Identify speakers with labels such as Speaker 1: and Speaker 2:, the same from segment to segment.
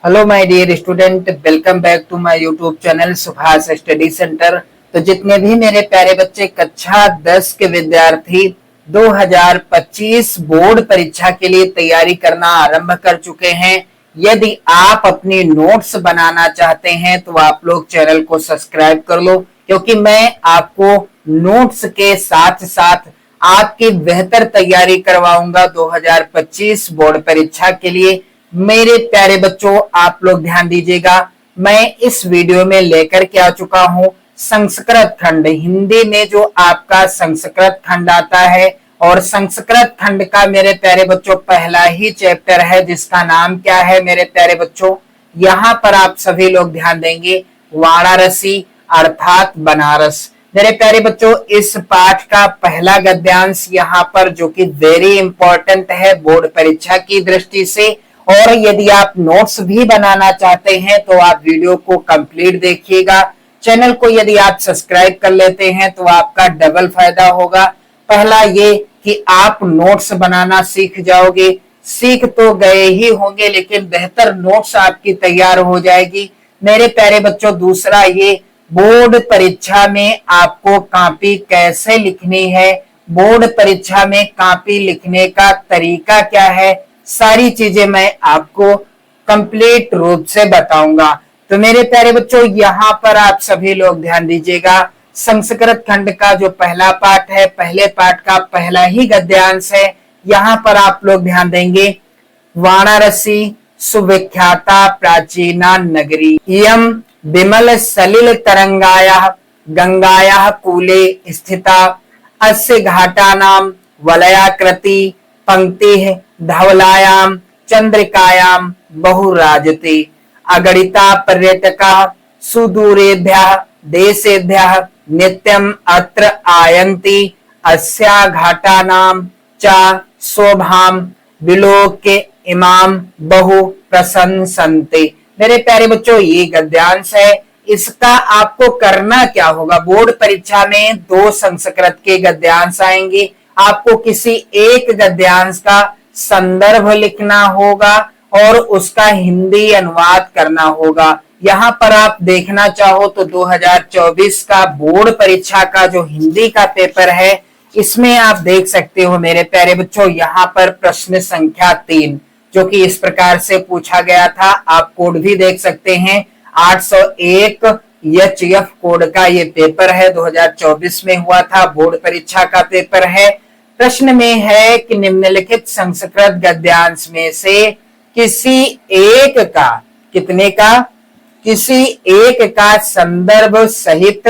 Speaker 1: Hello my dear student, welcome back to my YouTube channel Subhash study centre. तो जितने भी मेरे प्यारे बच्चे कक्षा 10 के विद्यार्थी 2025 बोर्ड परीक्षा के लिए तैयारी करना आरंभ कर चुके हैं, यदि आप अपनी नोट्स बनाना चाहते हैं तो आप लोग चैनल को सब्सक्राइब कर लो, क्योंकि मैं आपको नोट्स के साथ साथ आपकी बेहतर तैयारी करवाऊंगा 2025 बोर्ड परीक्षा के लिए। मेरे प्यारे बच्चों, आप लोग ध्यान दीजिएगा, मैं इस वीडियो में लेकर के आ चुका हूं संस्कृत खंड। हिंदी में जो आपका संस्कृत खंड आता है, और संस्कृत खंड का मेरे प्यारे बच्चों पहला ही चैप्टर है जिसका नाम क्या है मेरे प्यारे बच्चों। यहाँ पर आप सभी लोग ध्यान देंगे, वाराणसी अर्थात बनारस। मेरे प्यारे बच्चों, इस पाठ का पहला गद्यांश यहाँ पर जो कि वेरी इंपॉर्टेंट है बोर्ड परीक्षा की दृष्टि से, और यदि आप नोट्स भी बनाना चाहते हैं तो आप वीडियो को कंप्लीट देखिएगा। चैनल को यदि आप सब्सक्राइब कर लेते हैं तो आपका डबल फायदा होगा। पहला ये कि आप नोट्स बनाना सीख जाओगे, सीख तो गए ही होंगे लेकिन बेहतर नोट्स आपकी तैयार हो जाएगी मेरे प्यारे बच्चों। दूसरा ये, बोर्ड परीक्षा में आपको कॉपी कैसे लिखनी है, बोर्ड परीक्षा में कॉपी लिखने का तरीका क्या है, सारी चीजें मैं आपको कंप्लीट रूप से बताऊंगा। तो मेरे प्यारे बच्चों, यहाँ पर आप सभी लोग ध्यान दीजिएगा, संस्कृत खंड का जो पहला पाठ है, पहले पाठ का पहला ही गद्यांश है। यहाँ पर आप लोग ध्यान देंगे, वाराणसी सुविख्याता प्राचीना नगरी इयं विमल सलिल तरंगायाः गंगायाः कूले स्थिता अस्य घाटानां वलयाकृति पंक्तिः धवलायां चंद्रिकायां बहुराजते अगणिता पर्यटकाः सुदूरेभ्यः देशेभ्यः नित्यम् अत्र आयन्ति अस्या घाटानां च शोभां विलोक्य इमां बहु प्रशंसन्ते। मेरे प्यारे बच्चों, ये गद्यांश है। इसका आपको करना क्या होगा, बोर्ड परीक्षा में 2 संस्कृत के गद्यांश आएंगे, आपको किसी एक गद्यांश का संदर्भ लिखना होगा और उसका हिंदी अनुवाद करना होगा। यहाँ पर आप देखना चाहो तो 2024 का बोर्ड परीक्षा का जो हिंदी का पेपर है, इसमें आप देख सकते हो मेरे प्यारे बच्चों, यहाँ पर प्रश्न संख्या 3 जो कि इस प्रकार से पूछा गया था। आप कोड भी देख सकते हैं, 801 HF कोड का ये पेपर है, 2024 में हुआ था, बोर्ड परीक्षा का पेपर है। प्रश्न में है कि निम्नलिखित संस्कृत गद्यांश में से किसी एक का, कितने का, किसी एक का संदर्भ सहित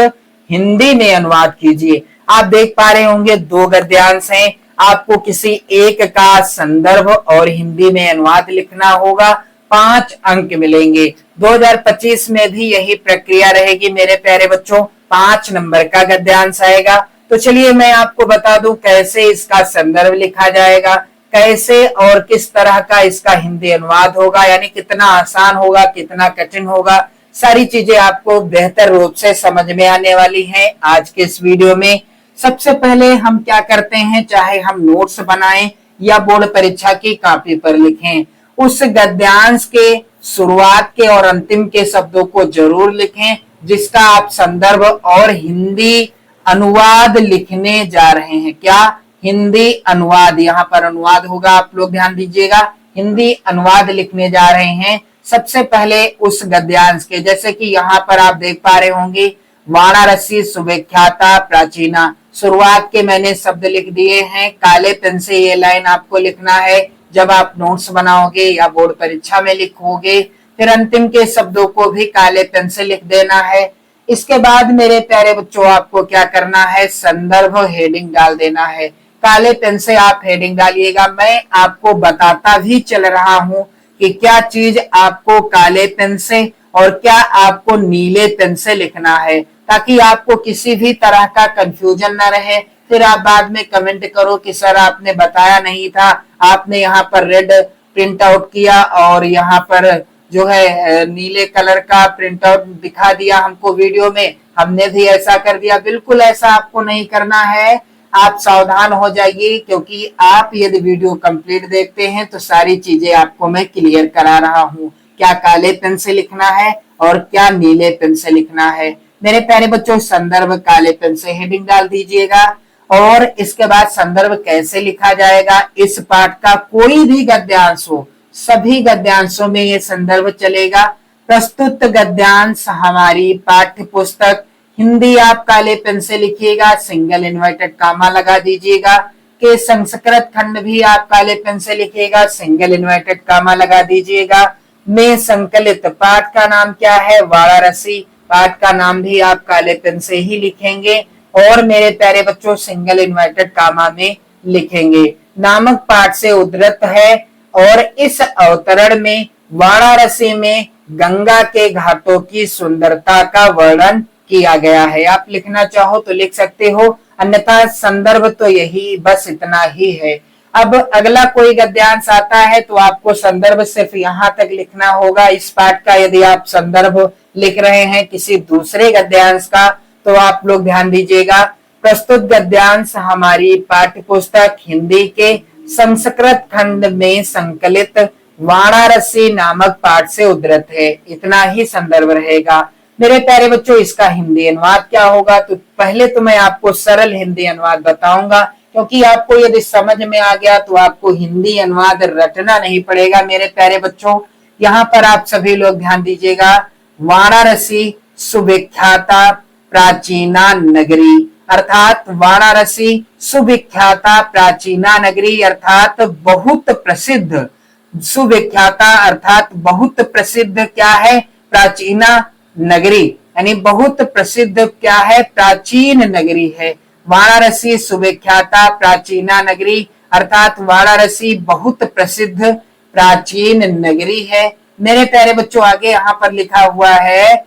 Speaker 1: हिंदी में अनुवाद कीजिए। आप देख पा रहे होंगे 2 गद्यांश हैं, आपको किसी एक का संदर्भ और हिंदी में अनुवाद लिखना होगा, 5 अंक मिलेंगे। 2025 में भी यही प्रक्रिया रहेगी मेरे प्यारे बच्चों, 5 नंबर का गद्यांश आएगा। तो चलिए मैं आपको बता दूं कैसे इसका संदर्भ लिखा जाएगा, कैसे और किस तरह का इसका हिंदी अनुवाद होगा, यानी कितना आसान होगा, कितना कठिन होगा, सारी चीजें आपको बेहतर रूप से समझ में आने वाली हैं आज के इस वीडियो में। सबसे पहले हम क्या करते हैं, चाहे हम नोट्स बनाएं या बोर्ड परीक्षा की कॉपी पर लिखें, उस गद्यांश के शुरुआत के और अंतिम के शब्दों को जरूर लिखें जिसका आप संदर्भ और हिंदी अनुवाद लिखने जा रहे हैं। क्या, हिंदी अनुवाद, यहाँ पर अनुवाद होगा, आप लोग ध्यान दीजिएगा, हिंदी अनुवाद लिखने जा रहे हैं। सबसे पहले उस गद्यांश के, जैसे कि यहाँ पर आप देख पा रहे होंगे, वाराणसी सुविख्याता प्राचीना, शुरुआत के मैंने शब्द लिख दिए हैं, काले पेन से ये लाइन आपको लिखना है जब आप नोट्स बनाओगे या बोर्ड परीक्षा में लिखोगे। फिर अंतिम के शब्दों को भी काले पेन से लिख देना है। इसके बाद मेरे प्यारे बच्चों आपको क्या करना है, संदर्भ हेडिंग डाल देना है, काले पेन से आप हेडिंग डालिएगा। मैं आपको बताता भी चल रहा हूं कि क्या चीज आपको काले पेन से और क्या आपको नीले पेन से लिखना है, ताकि आपको किसी भी तरह का कंफ्यूजन ना रहे। फिर आप बाद में कमेंट करो कि सर आपने बताया नहीं था, आपने यहाँ पर रेड प्रिंट आउट किया और यहाँ पर जो है नीले कलर का प्रिंट आउट दिखा दिया हमको वीडियो में, हमने भी ऐसा कर दिया। बिल्कुल ऐसा आपको नहीं करना है, आप सावधान हो जाइए, क्योंकि आप यदि वीडियो कंप्लीट देखते हैं तो सारी चीजें आपको मैं क्लियर करा रहा हूँ। क्या काले पेन से लिखना है और क्या नीले पेन से लिखना है। मेरे प्यारे बच्चों, संदर्भ काले पेन से हेडिंग डाल दीजिएगा। और इसके बाद संदर्भ कैसे लिखा जाएगा, इस पाठ का कोई भी गद्यांश हो, सभी गद्यांशों में ये संदर्भ चलेगा। प्रस्तुत गद्यांश हमारी पाठ्य पुस्तक हिंदी आप काले पेन से लिखिएगा, सिंगल इन्वर्टेड कामा लगा दीजिएगा। के संस्कृत खंड भी आप काले पेन से लिखिएगा, सिंगल इन्वर्टेड कामा लगा दीजिएगा। में संकलित पाठ का नाम क्या है, वाराणसी, पाठ का नाम भी आप काले पेन से ही लिखेंगे और मेरे प्यारे बच्चों सिंगल इन्वर्टेड कामा में लिखेंगे। नामक पाठ से उद्धृत है और इस अवतरण में वाराणसी में गंगा के घाटों की सुंदरता का वर्णन किया गया है। आप लिखना चाहो तो लिख सकते हो, अन्यथा संदर्भ तो यही बस इतना ही है। अब अगला कोई गद्यांश आता है तो आपको संदर्भ सिर्फ यहाँ तक लिखना होगा इस पाठ का। यदि आप संदर्भ लिख रहे हैं किसी दूसरे गद्यांश का तो आप लोग ध्यान दीजिएगा। प्रस्तुत गद्यांश हमारी पाठ्य पुस्तक हिंदी के संस्कृत खंड में संकलित वाराणसी नामक पाठ से उद्धृत है। इतना ही संदर्भ रहेगा। मेरे प्यारे बच्चों, इसका हिंदी अनुवाद क्या होगा, तो पहले तो मैं आपको सरल हिंदी अनुवाद बताऊंगा, क्योंकि आपको यदि समझ में आ गया तो आपको हिंदी अनुवाद रटना नहीं पड़ेगा। मेरे प्यारे बच्चों, यहाँ पर आप सभी लोग ध्यान दीजिएगा। वाराणसी सुविख्याता प्राचीना नगरी, अर्थात वाराणसी सुविख्याता प्राचीना नगरी अर्थात बहुत प्रसिद्ध, सुविख्याता अर्थात बहुत प्रसिद्ध क्या है, प्राचीना नगरी, यानी बहुत प्रसिद्ध क्या है, प्राचीन नगरी है। वाराणसी सुविख्याता प्राचीना नगरी अर्थात वाराणसी बहुत प्रसिद्ध प्राचीन नगरी है। मेरे प्यारे बच्चों, आगे यहाँ पर लिखा हुआ है,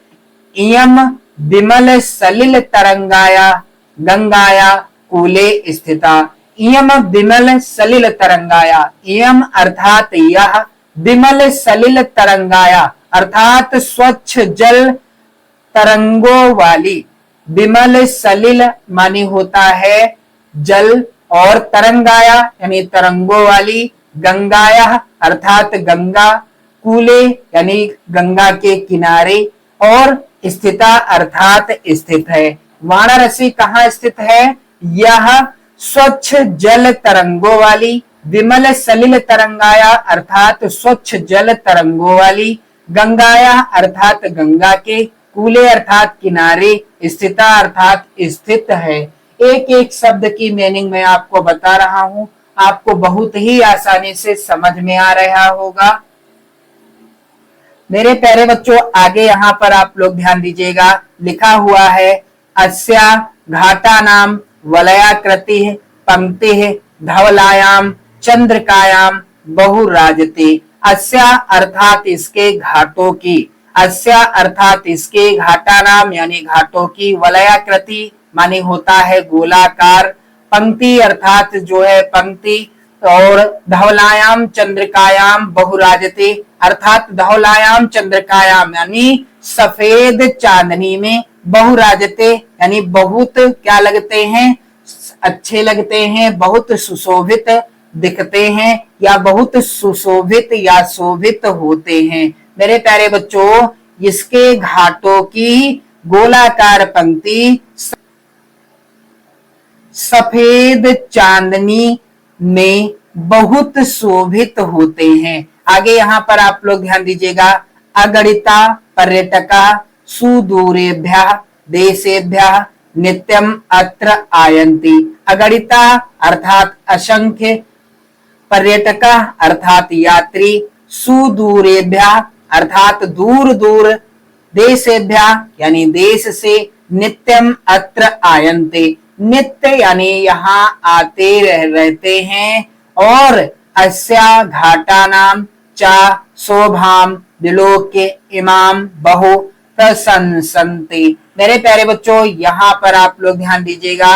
Speaker 1: इयम विमल सलिल तरंगाया गंगाया कूले स्थिता। इयम विमल सलिल तरंगाया, इयम अर्थात यह, विमल सलिल तरंगाया अर्थात स्वच्छ जल तरंगों वाली, विमल सलिल मानी होता है जल और तरंगाया यानी तरंगों वाली, गंगाया अर्थात गंगा, कूले यानी गंगा के किनारे और स्थिता अर्थात स्थित है। वाराणसी कहाँ स्थित है, यह स्वच्छ जल तरंगों वाली, विमल सलिल तरंगाया अर्थात स्वच्छ जल तरंगों वाली, गंगाया अर्थात गंगा के, कूले अर्थात किनारे, स्थिता अर्थात स्थित है। एक एक शब्द की मीनिंग मैं आपको बता रहा हूं, आपको बहुत ही आसानी से समझ में आ रहा होगा। मेरे प्यारे बच्चों, आगे यहाँ पर आप लोग ध्यान दीजिएगा, लिखा हुआ है, अस्या घाटा नाम वलयाकृति पंक्ति धवलायाम चंद्रकायाम बहुराजते। अस्या अर्थात इसके घाटों की, अस्या अर्थात इसके घाटा नाम यानी घाटों की, वलयाकृति मानी होता है गोलाकार, पंक्ति अर्थात जो है पंक्ति, और धवलायाम चंद्रिकायाम बहुराजते अर्थात धवलायाम चंद्रिकायाम यानी सफेद चांदनी में, बहुराजते यानी बहुत क्या लगते हैं, अच्छे लगते हैं, बहुत सुशोभित दिखते हैं या बहुत सुशोभित या शोभित होते हैं। मेरे प्यारे बच्चों, इसके घाटों की गोलाकार पंक्ति सफेद चांदनी में बहुत शोभित होते हैं। आगे यहाँ पर आप लोग ध्यान दीजिएगा, अगणिता पर्यटका सुदूरेभ्यः देशेभ्यः नित्यम अत्र आयन्ति। अगणिता अर्थात असंख्य, पर्यटका अर्थात यात्री, सुदूरेभ्यः अर्थात दूर दूर, देशेभ्यः यानी देश से, नित्यम अत्र आयन्ते नित्य यानी यहाँ आते रहते हैं, और अस्या घाटा नाम चा शोभाम विलोक्य इमाम बहु प्रशंसन्ति। मेरे प्यारे बच्चों, यहाँ पर आप लोग ध्यान दीजिएगा,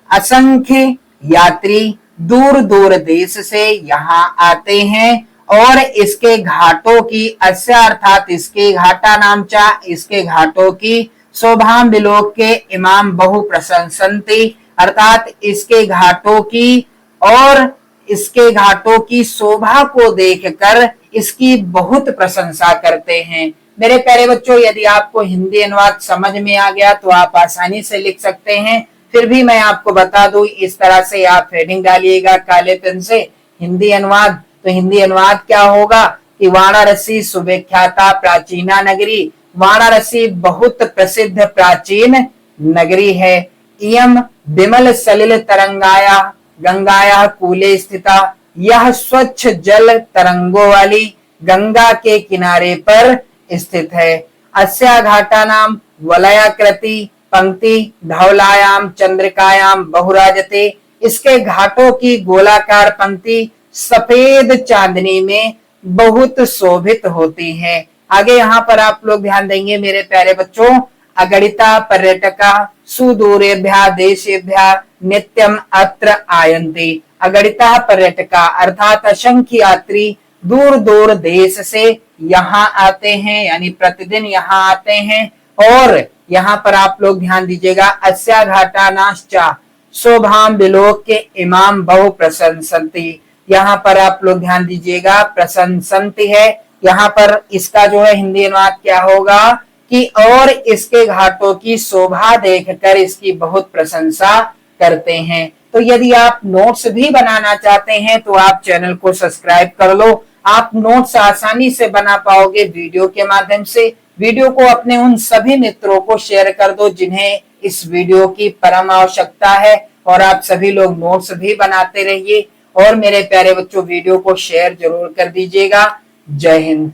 Speaker 1: असंख्य यात्री दूर दूर देश से यहाँ आते हैं और इसके घाटों की, अस्या अर्थात इसके, घाटा नाम चा इसके घाटों की, शोभाम विलोक्य इमाम बहु प्रशंसन्ति अर्थात इसके घाटों की और इसके घाटों की शोभा को देखकर इसकी बहुत प्रशंसा करते हैं। मेरे प्यारे बच्चों, यदि आपको हिंदी अनुवाद समझ में आ गया तो आप आसानी से लिख सकते हैं। फिर भी मैं आपको बता दूं, इस तरह से आप हेडिंग डालिएगा काले पेन से, हिंदी अनुवाद। तो हिंदी अनुवाद क्या होगा कि वाराणसी सुविख्याता प्राचीना नगरी, वाराणसी बहुत प्रसिद्ध प्राचीन नगरी है। इयम विमल सलिल तरंगाया गंगाया कूले स्थिता, यह स्वच्छ जल तरंगों वाली गंगा के किनारे पर स्थित है। अस्या घाटा नाम वलयाकृति पंक्ति धौलायाम चंद्रिकायाम बहुराजते, इसके घाटों की गोलाकार पंक्ति सफेद चांदनी में बहुत शोभित होती है। आगे यहाँ पर आप लोग ध्यान देंगे मेरे प्यारे बच्चों, अगणिता पर्यटका सुदूरेभ्यः देशेभ्यः नित्यम अत्र आयन्ति। अगणिता पर्यटका अर्थात असंख्य यात्री दूर दूर देश से यहाँ आते हैं, यानी प्रतिदिन यहाँ आते हैं। और यहाँ पर आप लोग ध्यान दीजिएगा, अस्या घाटानाश्चा शोभाम विलोक के इमाम बहु प्रशंसन्ति। यहाँ पर आप लोग ध्यान दीजिएगा, प्रशंसन्ति है, यहाँ पर इसका जो है हिंदी अनुवाद क्या होगा कि और इसके घाटों की शोभा देखकर इसकी बहुत प्रशंसा करते हैं। तो यदि आप नोट्स भी बनाना चाहते हैं तो आप चैनल को सब्सक्राइब कर लो। आप नोट्स आसानी से बना पाओगे वीडियो के माध्यम से। वीडियो को अपने उन सभी मित्रों को शेयर कर दो जिन्हें इस वीडियो की परम आवश्यकता है, और आप सभी लोग नोट्स भी बनाते रहिए। और मेरे प्यारे बच्चों, वीडियो को शेयर जरूर कर दीजिएगा। जय हिंद।